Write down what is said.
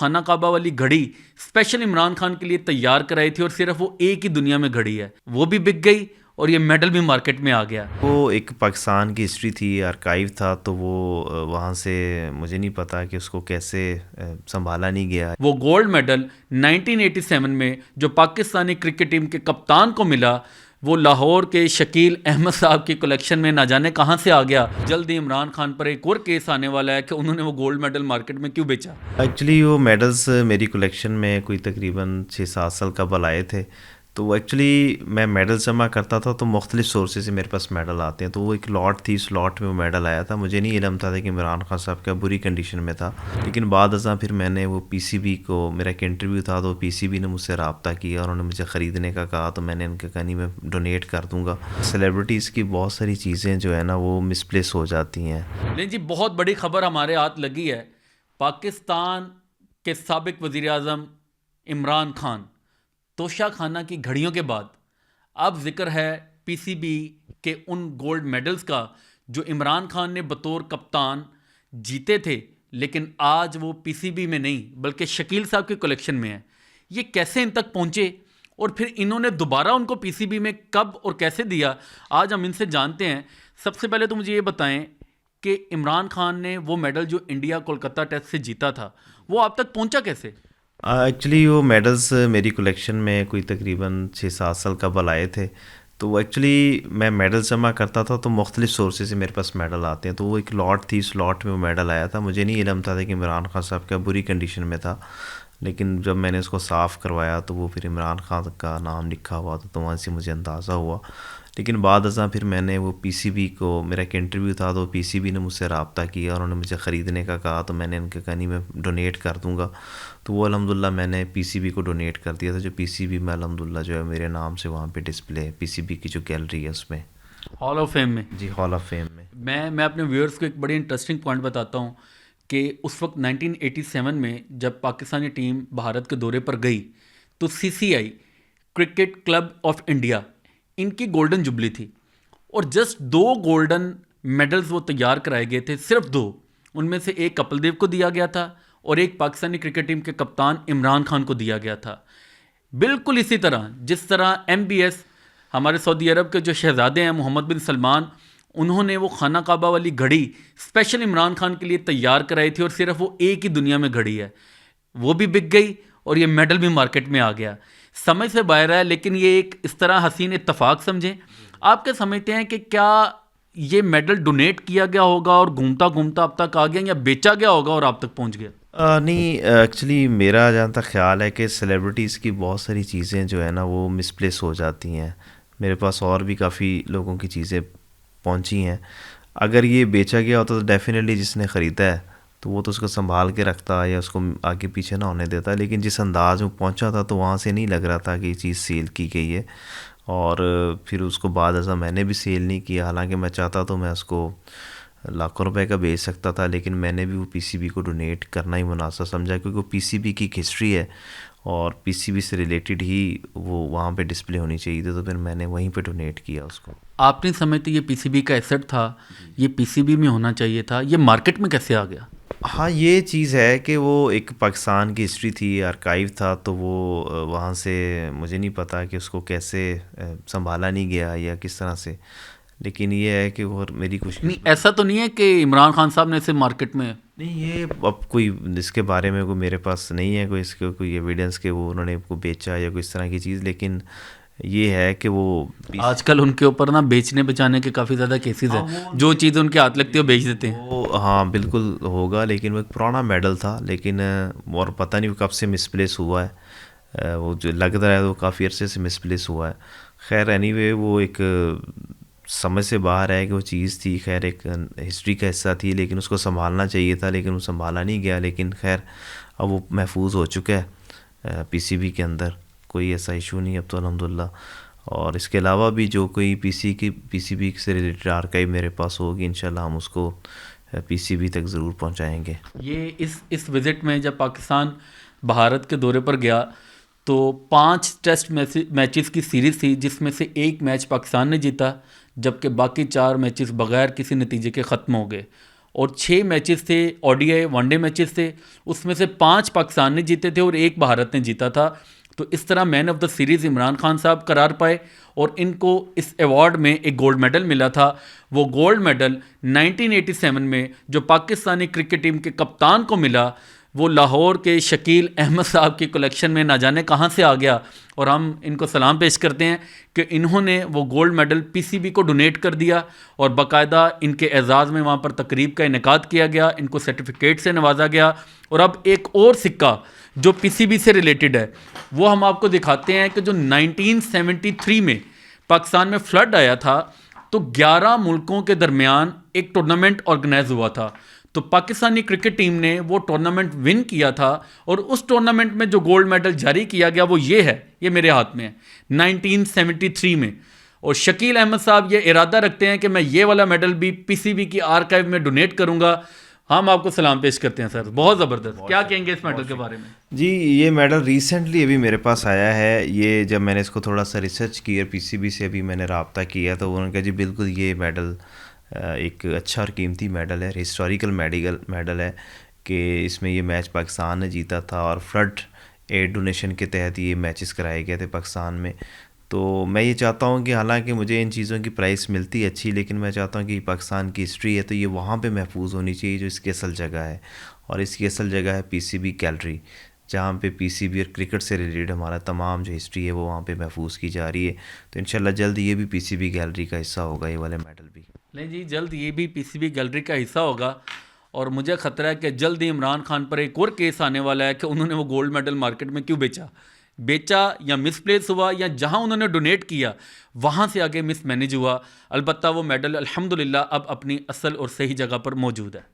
खाना काबा वाली घड़ी स्पेशल इमरान खान के लिए तैयार कराई थी और सिर्फ वो एक ही दुनिया में घड़ी है, वो भी बिक गई और ये मेडल भी मार्केट में आ गया। वो एक पाकिस्तान की हिस्ट्री थी, आर्काइव था, तो वो वहाँ से मुझे नहीं पता कि उसको कैसे संभाला नहीं गया। वो गोल्ड मेडल 1987 में जो पाकिस्तानी क्रिकेट टीम के कप्तान को मिला, वो लाहौर के शकील अहमद साहब की कलेक्शन में ना जाने कहाँ से आ गया। जल्दी इमरान खान पर एक और केस आने वाला है कि उन्होंने वो गोल्ड मेडल मार्केट में क्यों बेचा। एक्चुअली वो मेडल्स मेरी कलेक्शन में कोई तकरीबन 6-7 साल कबल आए थे। तो वो एक्चुअली मैं मेडल्स जमा करता था तो मुख्तलिफ सोर्सेज से मेरे पास मेडल आते हैं, तो वो एक लॉट थी, उस लॉट में वो मेडल आया था। मुझे नहीं इल्म था कि इमरान खान साहब का बुरी कंडीशन में था, लेकिन बाद अज़ां फिर मैंने वो पीसीबी को, मेरा एक इंटरव्यू था तो पीसीबी ने मुझसे रब्ता किया और उन्होंने मुझे ख़रीदने का कहा, तो मैंने उनके कहा नहीं, मैं डोनेट कर दूँगा। सेलिब्रिटीज़ की बहुत सारी चीज़ें जो है ना वो मिसप्लेस हो जाती हैं। लेकिन जी बहुत बड़ी खबर हमारे हाथ लगी है। पाकिस्तान के साबिक वज़ीर आज़म इमरान खान तोशा खाना की घड़ियों के बाद अब जिक्र है पीसीबी के उन गोल्ड मेडल्स का जो इमरान खान ने बतौर कप्तान जीते थे, लेकिन आज वो पीसीबी में नहीं बल्कि शकील साहब के कलेक्शन में है। ये कैसे इन तक पहुंचे और फिर इन्होंने दोबारा उनको पीसीबी में कब और कैसे दिया, आज हम इनसे जानते हैं। सबसे पहले तो मुझे ये बताएं कि इमरान खान ने वो मेडल जो इंडिया कोलकाता टेस्ट से जीता था वो आप तक पहुंचा कैसे? एक्चुअली वो मेडल्स मेरी कलेक्शन में कोई तकरीबन 6-7 साल कबल आए थे। तो एक्चुअली मैं मेडल्स जमा करता था तो मुख्तलिफ सोर्सेज से मेरे पास मेडल आते हैं, तो वो एक लॉट थी, उस लॉट में वो मेडल आया था। मुझे नहीं इल्म था कि इमरान खान साहब का बुरी कंडीशन में था, लेकिन जब मैंने उसको साफ़ करवाया तो वो फिर इमरान खान का नाम लिखा हुआ था, तो वहाँ से मुझे अंदाज़ा हुआ। लेकिन बाद अज़ां फिर मैंने वो पीसीबी को, मेरा एक इंटरव्यू था तो पीसीबी ने मुझसे रब्ता किया और उन्होंने मुझे ख़रीदने का कहा, तो मैंने उनके कहा नहीं, मैं डोनेट कर दूँगा। तो वो अल्हम्दुलिल्लाह मैंने पीसीबी को डोनेट कर दिया था। जो पीसीबी में अल्हम्दुलिल्लाह जो है मेरे नाम से वहाँ पे डिस्प्ले है, पीसीबी की जो गैलरी है उसमें। हॉल ऑफ फेम में? जी, हॉल ऑफ फेम में। मैं अपने व्यूअर्स को एक बड़ी इंटरेस्टिंग पॉइंट बताता हूँ कि उस वक्त 1987 में जब पाकिस्तानी टीम भारत के दौरे पर गई तो CCI cricket club of India इनकी गोल्डन जुबली थी और जस्ट 2 गोल्डन मेडल्स वो तैयार कराए गए थे, सिर्फ 2। उनमें से एक कपिल देव को दिया गया था और एक पाकिस्तानी क्रिकेट टीम के कप्तान इमरान खान को दिया गया था। बिल्कुल इसी तरह जिस तरह एमबीएस हमारे सऊदी अरब के जो शहजादे हैं मोहम्मद बिन सलमान, उन्होंने वो खाना काबा वाली घड़ी स्पेशल इमरान खान के लिए तैयार कराई थी और सिर्फ वो एक ही दुनिया में घड़ी है, वो भी बिक गई और ये मेडल भी मार्केट में आ गया। समझ से बाहर है, लेकिन ये एक इस तरह हसीन इत्तफाक समझें। आप क्या समझते हैं कि क्या ये मेडल डोनेट किया गया होगा और घूमता घूमता अब तक आ गया, या बेचा गया होगा और आप तक पहुंच गया? नहीं, एक्चुअली मेरा जहाँ तक ख्याल है कि सेलिब्रिटीज़ की बहुत सारी चीज़ें जो है ना वो मिसप्लेस हो जाती हैं। मेरे पास और भी काफ़ी लोगों की चीज़ें पहुंची हैं। अगर ये बेचा गया होता तो डेफिनेटली जिसने ख़रीदा है तो वो तो उसको संभाल के रखता या उसको आगे पीछे ना होने देता, लेकिन जिस अंदाज में पहुंचा था तो वहाँ से नहीं लग रहा था कि ये चीज़ सेल की गई है। और फिर उसको बाद ऐसा मैंने भी सेल नहीं किया, हालांकि मैं चाहता तो मैं उसको लाखों रुपए का बेच सकता था, लेकिन मैंने भी वो पीसीबी को डोनेट करना ही मुनासिब समझा, क्योंकि वो पीसीबी की एक हिस्ट्री है और पीसीबी से रिलेटेड ही वो वहाँ पे डिस्प्ले होनी चाहिए थी, तो फिर मैंने वहीं पे डोनेट किया उसको। आपने समझते ये पीसीबी का एसेट था, ये पीसीबी में होना चाहिए था, ये मार्केट में कैसे आ गया? हाँ, ये चीज़ है कि वो एक पाकिस्तान की हिस्ट्री थी, आर्काइव था, तो वो वहाँ से मुझे नहीं पता कि उसको कैसे संभाला नहीं गया या किस तरह से, लेकिन ये है कि वो मेरी कुछ नहीं, ऐसा तो नहीं है कि इमरान खान साहब ने इसे मार्केट में? नहीं, ये अब कोई इसके बारे में कोई मेरे पास नहीं है कोई इसके कोई एविडेंस के वो उन्होंने को बेचा या कोई इस तरह की चीज़, लेकिन ये है कि वो आजकल उनके ऊपर ना बेचने बचाने के काफ़ी ज़्यादा केसेस हैं, जो चीज़ उनके हाथ लगती है वो बेच देते हैं। वो हाँ बिल्कुल होगा, लेकिन वो एक पुराना मेडल था, लेकिन और पता नहीं वो कब से मिसप्लेस हुआ है। वो जो लग रहा है वो काफ़ी अरसे से मिसप्लेस हुआ है। खैर एनीवे वो एक समझ से बाहर है कि वो चीज़ थी, खैर एक हिस्ट्री का हिस्सा थी, लेकिन उसको संभालना चाहिए था, लेकिन वो संभाला नहीं गया। लेकिन खैर अब वो महफूज हो चुका है पीसीबी के अंदर, कोई ऐसा इशू नहीं अब तो अल्हम्दुलिल्लाह। और इसके अलावा भी जो कोई पीसीबी से रिलेटेड आर्काइव मेरे पास होगी इंशाल्लाह हम उसको पीसीबी तक ज़रूर पहुंचाएंगे। ये इस विज़िट में जब पाकिस्तान भारत के दौरे पर गया तो 5 टेस्ट मैचेस की सीरीज़ थी, जिसमें से एक मैच पाकिस्तान ने जीता, जबकि बाकी 4 मैचेस बग़ैर किसी नतीजे के ख़त्म हो गए। और 6 मैचेस थे ओडीआई वनडे मैचेस थे, उसमें से 5 पाकिस्तान ने जीते थे और 1 भारत ने जीता था। तो इस तरह man of the series Imran Khan साहब करार पाए और इनको इस अवार्ड में एक गोल्ड मेडल मिला था। वो गोल्ड मेडल 1987 में जो पाकिस्तानी क्रिकेट टीम के कप्तान को मिला, वो लाहौर के शकील अहमद साहब की कलेक्शन में ना जाने कहाँ से आ गया, और हम इनको सलाम पेश करते हैं कि इन्होंने वो गोल्ड मेडल पीसीबी को डोनेट कर दिया और बाकायदा इनके एजाज़ में वहाँ पर तकरीब का इनेकाद किया गया, इनको सर्टिफिकेट से नवाजा गया। और अब एक और सिक्का जो पीसीबी से रिलेटेड है वो हम आपको दिखाते हैं कि जो 1973 में पाकिस्तान में फ्लड आया था तो 11 मुल्कों के दरमियान एक टूर्नामेंट ऑर्गेनाइज हुआ था। तो पाकिस्तानी क्रिकेट टीम ने वो टूर्नामेंट विन किया था और उस टूर्नामेंट में जो गोल्ड मेडल जारी किया गया वो ये है, ये मेरे हाथ में है, 1973 में। और शकील अहमद साहब ये इरादा रखते हैं कि मैं ये वाला मेडल भी पीसीबी की आर्काइव में डोनेट करूंगा। हम आपको सलाम पेश करते हैं सर, बहुत ज़बरदस्त। क्या कहेंगे इस मेडल के बारे में? जी, ये मेडल रिसेंटली अभी मेरे पास आया है। ये जब मैंने इसको थोड़ा सा रिसर्च किया, पीसीबी से अभी मैंने रब्ता किया, तो उन्होंने कहा जी बिल्कुल ये मेडल एक अच्छा और कीमती मेडल है, हिस्टोरिकल मेडल है कि इसमें ये मैच पाकिस्तान ने जीता था और फ्लड एड डोनेशन के तहत ये मैचेस कराए गए थे पाकिस्तान में। तो मैं ये चाहता हूँ कि हालांकि मुझे इन चीज़ों की प्राइस मिलती है अच्छी, लेकिन मैं चाहता हूँ कि पाकिस्तान की हिस्ट्री है तो ये वहाँ पे महफूज होनी चाहिए जो इसकी असल जगह है, और इसकी असल जगह है पीसीबी गैलरी, जहाँ पे पीसीबी और क्रिकेट से रिलेटेड हमारा तमाम जो हिस्ट्री है वो वहाँ पे महफूज की जा रही है। तो इंशाल्लाह जल्द ये भी पीसीबी गैलरी का हिस्सा होगा, ये वाले मेडल भी। नहीं जी, जल्द ये भी पीसीबी गैलरी का हिस्सा होगा। और मुझे ख़तरा है कि जल्द ही इमरान खान पर एक और केस आने वाला है कि उन्होंने वो गोल्ड मेडल मार्केट में क्यों बेचा या मिसप्लेस हुआ, या जहां उन्होंने डोनेट किया वहां से आगे मिसमैनेज हुआ। अलबत्ता वो मेडल अल्हम्दुलिल्लाह अब अपनी असल और सही जगह पर मौजूद है।